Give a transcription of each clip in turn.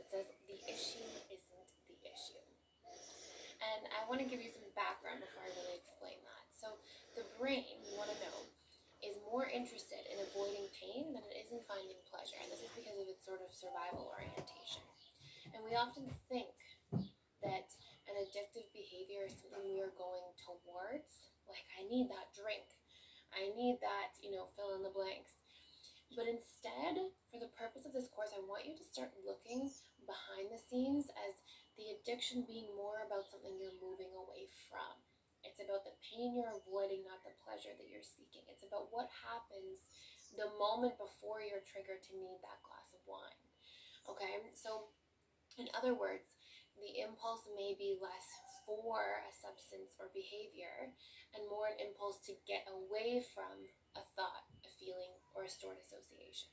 that says the issue isn't the issue. And I want to give you some background before I really explain that. So the brain, you want to know, is more interested in avoiding pain than it is in finding pleasure. And this is because of its sort of survival orientation. And we often think that an addictive behavior is something we are going towards. Like, I need that drink. I need that, fill in the blanks. But instead, for the purpose of this course, I want you to start looking behind the scenes as the addiction being more about something you're moving away from. It's about the pain you're avoiding, not the pleasure that you're seeking. It's about what happens the moment before you're triggered to need that glass of wine. Okay, so in other words, the impulse may be less for a substance or behavior and more an impulse to get away from a thought, a feeling, or a stored association.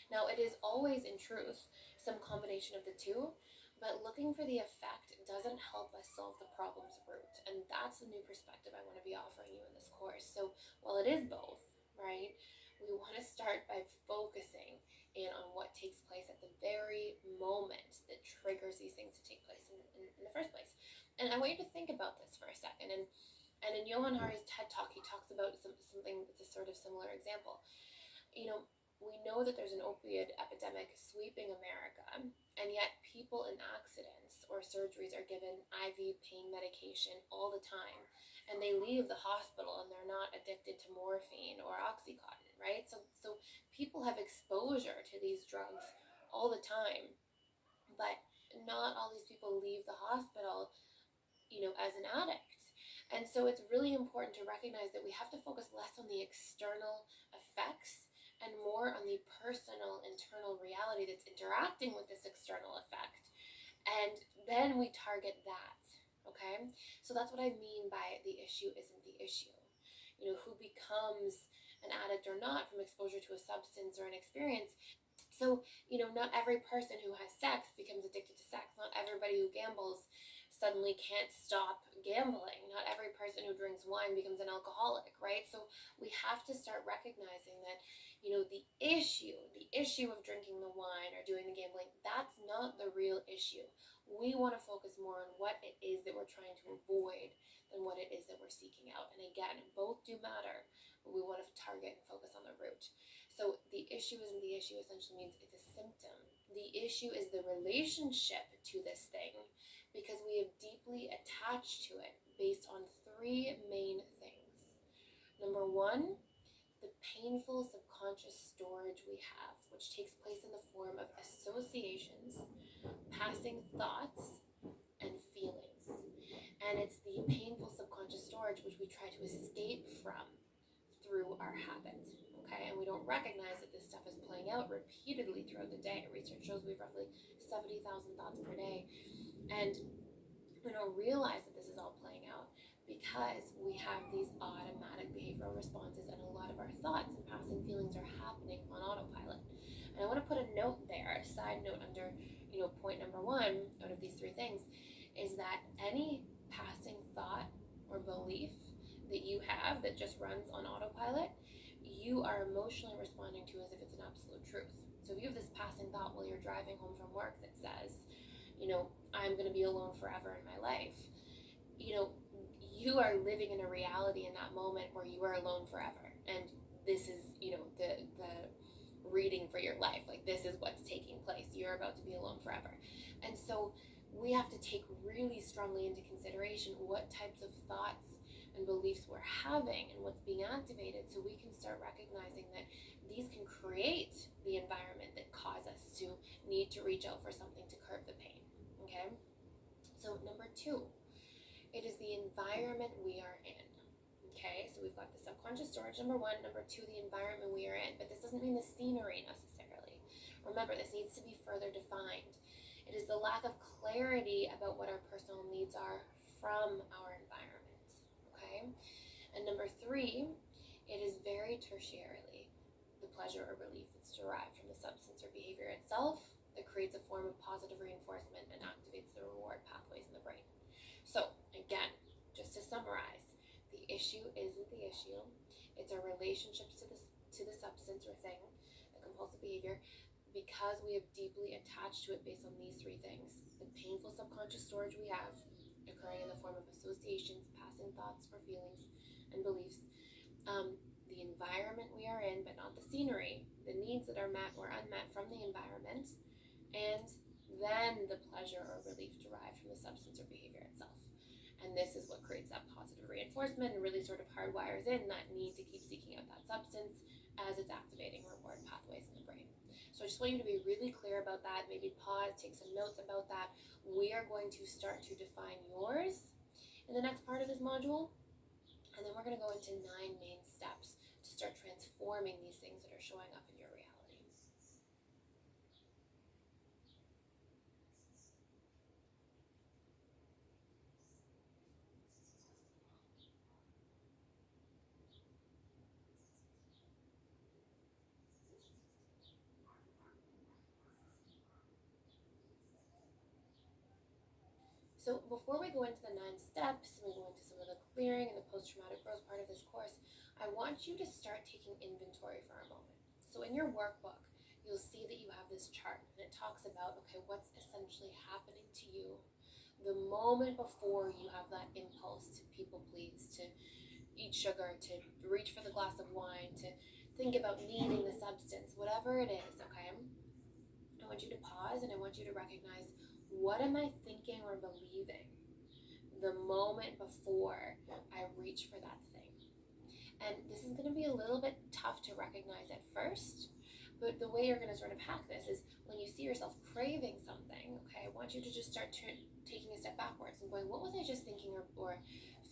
Now, it is always, in truth, some combination of the two, but looking for the effect doesn't help us solve the problem's root, and that's the new perspective I want to be offering you in this course. So while it is both, right, we want to start by focusing in on what takes place at the very moment that triggers these things to take place in the first place. And I want you to think about this for a second. And in Johann Hari's TED Talk, he talks about something that's a sort of similar example. We know that there's an opioid epidemic sweeping America, and yet people in accidents or surgeries are given IV pain medication all the time, and they leave the hospital and they're not addicted to morphine or Oxycontin, right? So people have exposure to these drugs all the time, but not all these people leave the hospital, as an addict. And so it's really important to recognize that we have to focus less on the external effects and more on the personal, internal reality that's interacting with this external effect. And then we target that, okay? So that's what I mean by the issue isn't the issue. Who becomes an addict or not from exposure to a substance or an experience. So, not every person who has sex becomes addicted to sex. Not everybody who gambles suddenly can't stop gambling. Not every person who drinks wine becomes an alcoholic, right? So we have to start recognizing that, the issue of drinking the wine or doing the gambling, that's not the real issue. We want to focus more on what it is that we're trying to avoid than what it is that we're seeking out. And again, both do matter, but we want to target and focus on the root. So the issue isn't the issue essentially means it's a symptom. The issue is the relationship to this thing because we have deeply attached to it based on three main things. Number one, the painful subconscious storage we have, which takes place in the form of associations, passing thoughts, and feelings. And it's the painful subconscious storage which we try to escape from through our habit. Okay, and we don't recognize that this stuff is playing out repeatedly throughout the day. Research shows we have roughly 70,000 thoughts per day. And we don't realize that this is all playing out because we have these automatic behavioral responses and a lot of our thoughts and passing feelings are happening on autopilot. And I want to put a note there, a side note under, point number one out of these three things is that any passing thought or belief that you have that just runs on autopilot, you are emotionally responding to as if it's an absolute truth. So if you have this passing thought while you're driving home from work that says, I'm going to be alone forever in my life, you are living in a reality in that moment where you are alone forever. And this is, the reading for your life. Like, this is what's taking place. You're about to be alone forever. And so we have to take really strongly into consideration what types of thoughts and beliefs we're having and what's being activated so we can start recognizing that these can create the environment that cause us to need to reach out for something to curb the pain. Okay? So number two, it is the environment we are in. Okay, so we've got the subconscious storage, number one. Number two, the environment we are in. But this doesn't mean the scenery necessarily. Remember, this needs to be further defined. It is the lack of clarity about what our personal needs are from our environment. Okay? And number three, it is very tertiarily the pleasure or relief that's derived from the substance or behavior itself that creates a form of positive reinforcement and activates the reward pathways in the brain. So, again, just to summarize, the issue isn't the issue. It's our relationships to the substance or thing, the compulsive behavior. because we have deeply attached to it based on these three things: the painful subconscious storage we have, occurring in the form of associations, passing thoughts or feelings and beliefs, the environment we are in, but not the scenery, the needs that are met or unmet from the environment, and then the pleasure or relief derived from the substance or behavior itself. And this is what creates that positive reinforcement and really sort of hardwires in that need to keep seeking out that substance as it's activating reward pathways in the brain. So I just want you to be really clear about that. Maybe pause, take some notes about that. We are going to start to define yours in the next part of this module. And then we're going to go into 9 main steps to start transforming these things that are showing up in your reality. So before we go into the 9 steps and we go into some of the clearing and the post-traumatic growth part of this course, I want you to start taking inventory for a moment. So in your workbook, you'll see that you have this chart and it talks about, okay, what's essentially happening to you the moment before you have that impulse to people please, to eat sugar, to reach for the glass of wine, to think about needing the substance, whatever it is, okay? I want you to pause and I want you to recognize, what am I thinking or believing the moment before I reach for that thing? And this is going to be a little bit tough to recognize at first, but the way you're going to sort of hack this is when you see yourself craving something, okay, I want you to just start taking a step backwards and going, what was I just thinking or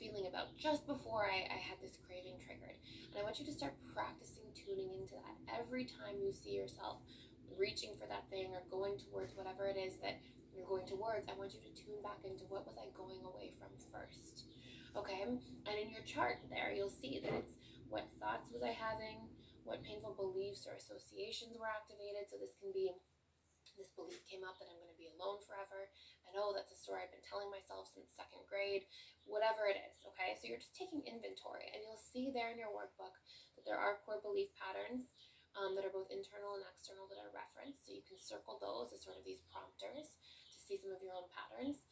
feeling about just before I had this craving triggered? And I want you to start practicing tuning into that every time you see yourself reaching for that thing or going towards whatever it is that you're going towards. I want you to tune back into, what was I going away from first? Okay, and in your chart there, you'll see that it's what thoughts was I having, what painful beliefs or associations were activated. So this can be, this belief came up that I'm going to be alone forever, and oh, that's a story I've been telling myself since 2nd grade, whatever it is, okay? So you're just taking inventory, and you'll see there in your workbook that there are core belief patterns that are both internal and external that are referenced. So you can circle those as sort of these prompters to see some of your own patterns.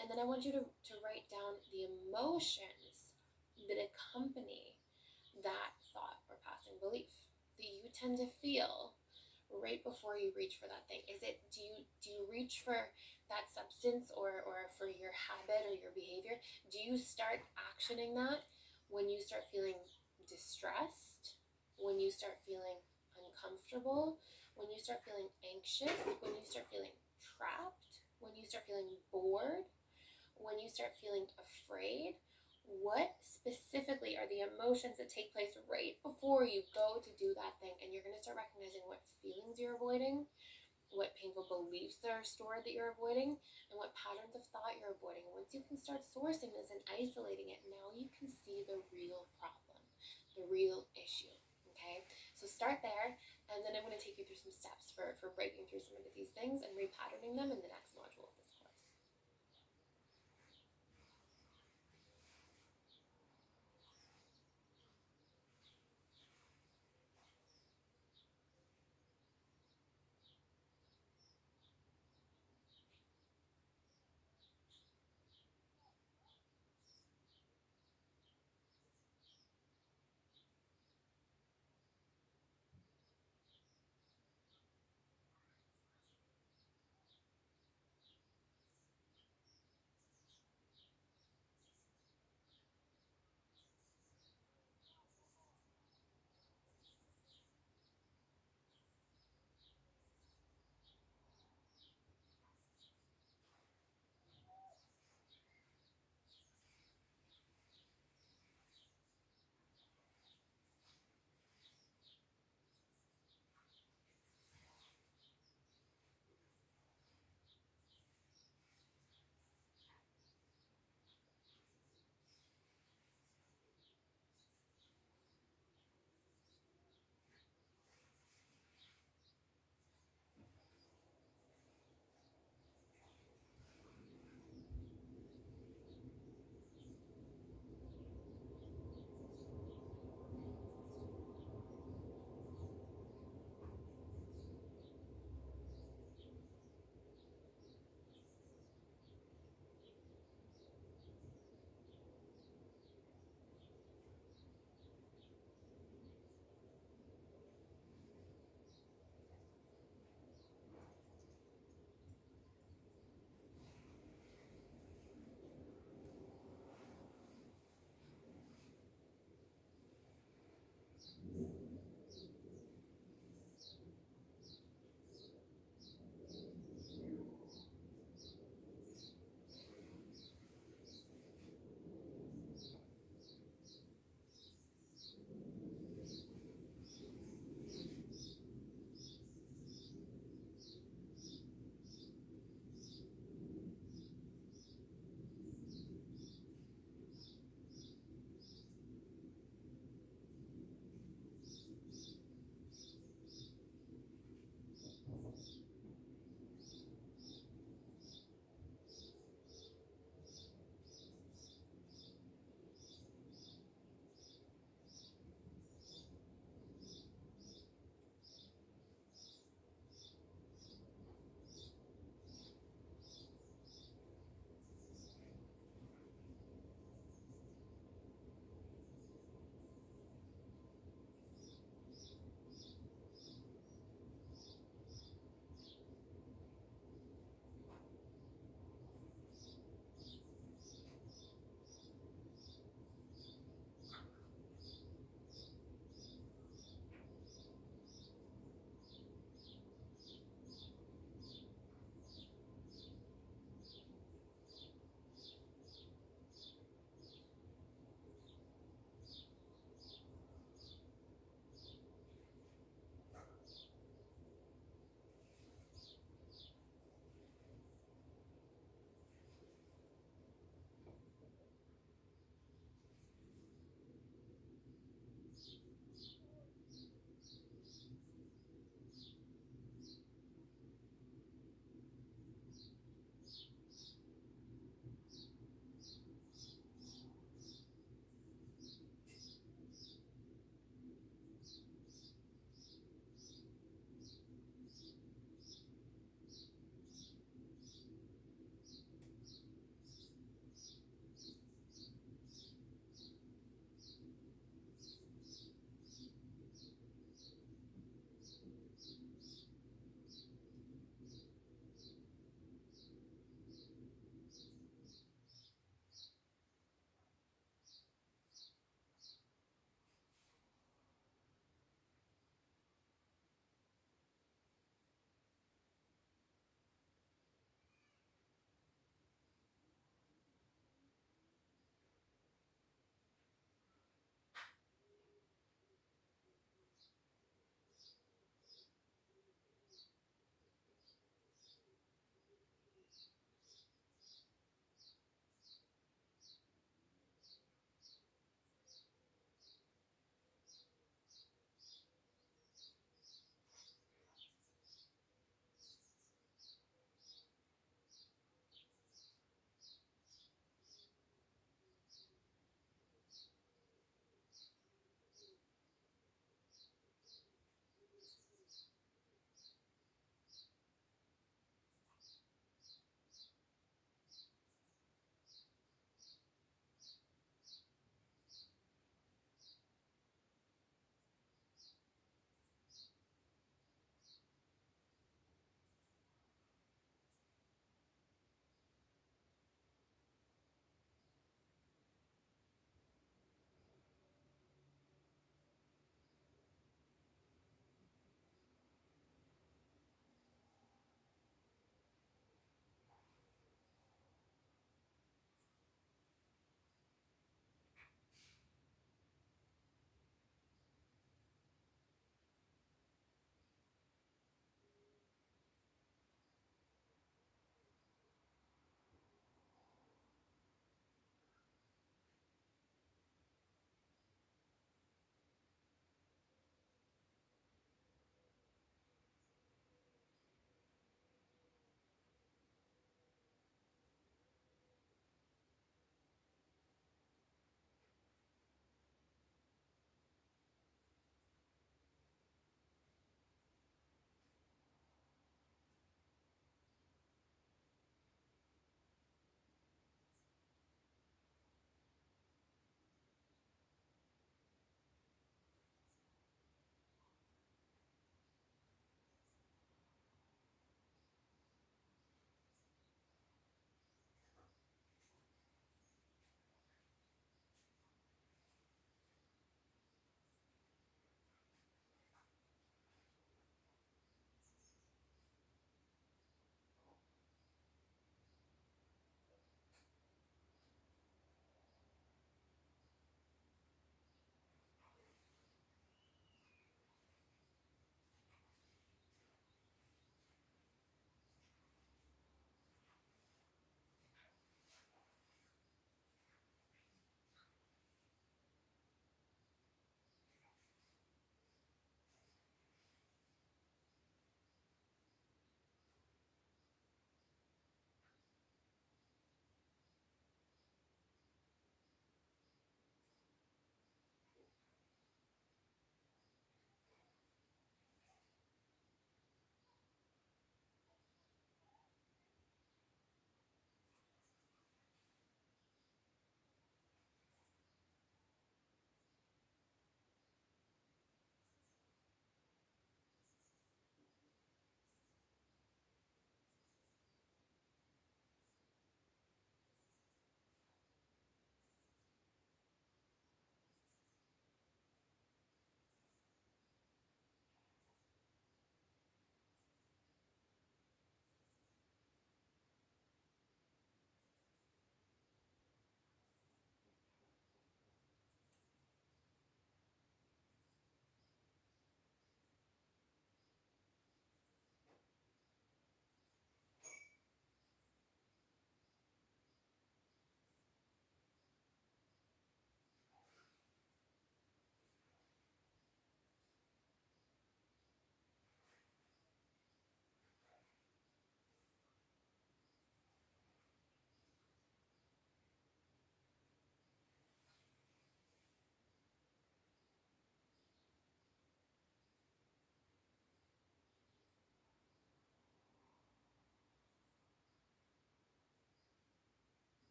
And then I want you to write down the emotions that accompany that thought or passing belief that you tend to feel right before you reach for that thing. Is it, do you reach for that substance or for your habit or your behavior? Do you start actioning that when you start feeling distressed, when you start feeling uncomfortable, when you start feeling anxious, when you start feeling trapped, when you start feeling bored, when you start feeling afraid? What specifically are the emotions that take place right before you go to do that thing? And you're going to start recognizing what feelings you're avoiding, what painful beliefs that are stored that you're avoiding, and what patterns of thought you're avoiding. Once you can start sourcing this and isolating it, now you can see the real problem, the real issue. Okay, so start there, and then I'm going to take you through some steps for breaking through some of these things and repatterning them in the next module of this